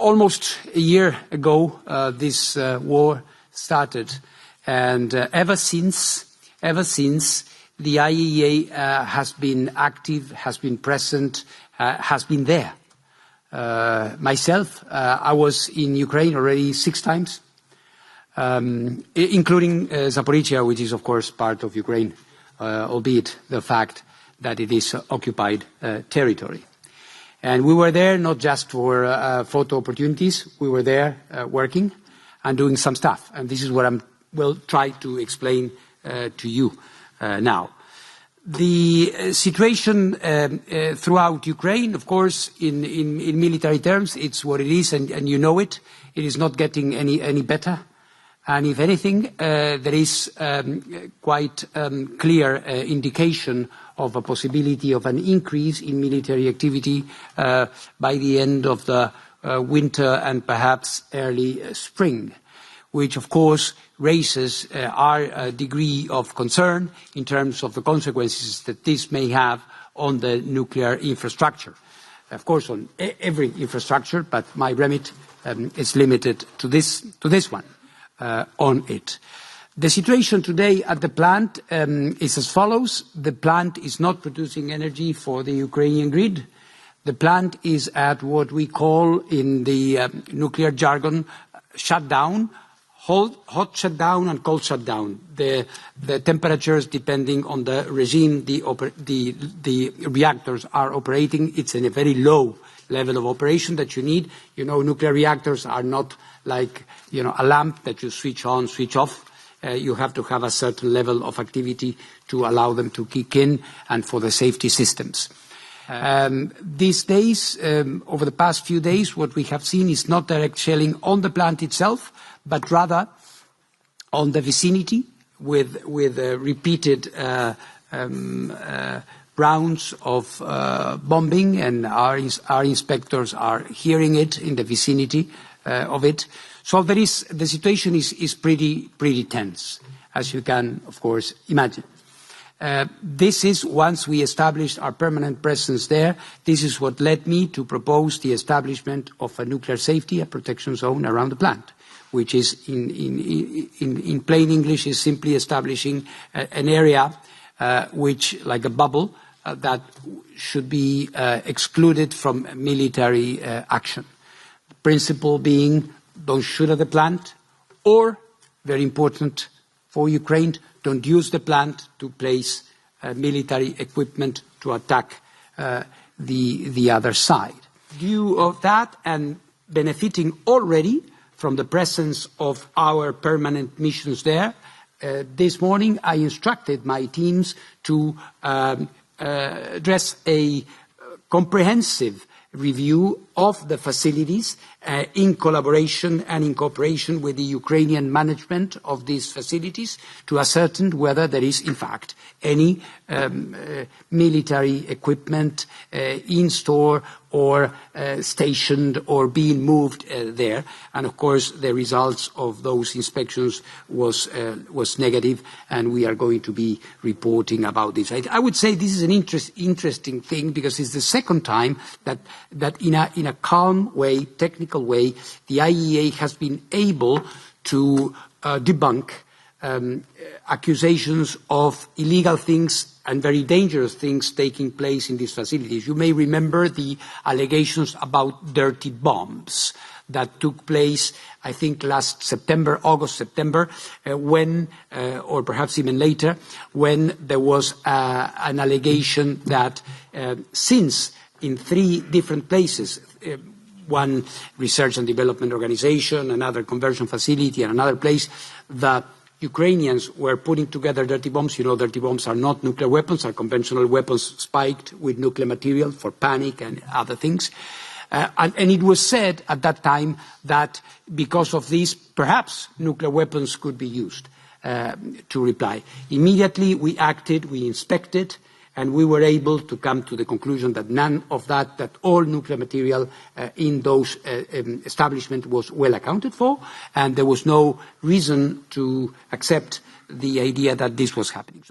Almost a year ago, this war started, and ever since, the IAEA has been active, has been present, has been there. Myself, I was in Ukraine already 6 times, including Zaporizhia, which is of course part of Ukraine, albeit the fact that it is occupied territory. And we were there not just for photo opportunities, we were there working and doing some stuff. And this is what I will try to explain to you now. The situation throughout Ukraine, of course, in military terms, it's what it is, and you know it. It is not getting any better. And if anything, there is quite clear indication of a possibility of an increase in military activity by the end of the winter and perhaps early spring, which of course raises our degree of concern in terms of the consequences that this may have on the nuclear infrastructure. Of course, on every infrastructure, but my remit is limited to this one. On it. The situation today at the plant is as follows. The plant is not producing energy for the Ukrainian grid. The plant is at what we call in the nuclear jargon shutdown, hot shutdown and cold shutdown. The temperatures, depending on the regime the reactors are operating, it's in a very low level of operation that you need. You know, nuclear reactors are not like, a lamp that you switch on, switch off. You have to have a certain level of activity to allow them to kick in and for the safety systems. These days, over the past few days, what we have seen is not direct shelling on the plant itself, but rather on the vicinity with repeated rounds of bombing, and our inspectors are hearing it in the vicinity of it. So the situation is pretty tense, as you can, of course, imagine. This is, once we established our permanent presence there, this is what led me to propose the establishment of a nuclear safety, a protection zone around the plant, which is, in plain English, is simply establishing an area which, like a bubble, that should be excluded from military action. The principle being, don't shoot at the plant, or, very important for Ukraine, don't use the plant to place military equipment to attack the other side. In view of that, and benefiting already from the presence of our permanent missions there, this morning I instructed my teams to address a comprehensive review of the facilities in collaboration and in cooperation with the Ukrainian management of these facilities to ascertain whether there is, in fact, any military equipment in store or stationed or being moved there. And of course, the results of those inspections was negative, and we are going to be reporting about this. I would say this is an interesting thing, because it's the second time that in a calm way, technical way, the IAEA has been able to debunk accusations of illegal things and very dangerous things taking place in these facilities. You may remember the allegations about dirty bombs that took place, I think, last September, August, September, when, or perhaps even later, when there was an allegation that since in 3 different places, one research and development organization, another conversion facility, and another place, the Ukrainians were putting together dirty bombs. You know, dirty bombs are not nuclear weapons, are conventional weapons spiked with nuclear material for panic and other things. And it was said at that time that because of this, perhaps nuclear weapons could be used to reply. Immediately we acted, we inspected, and we were able to come to the conclusion that none of that, that all nuclear material in those establishments was well accounted for, and there was no reason to accept the idea that this was happening.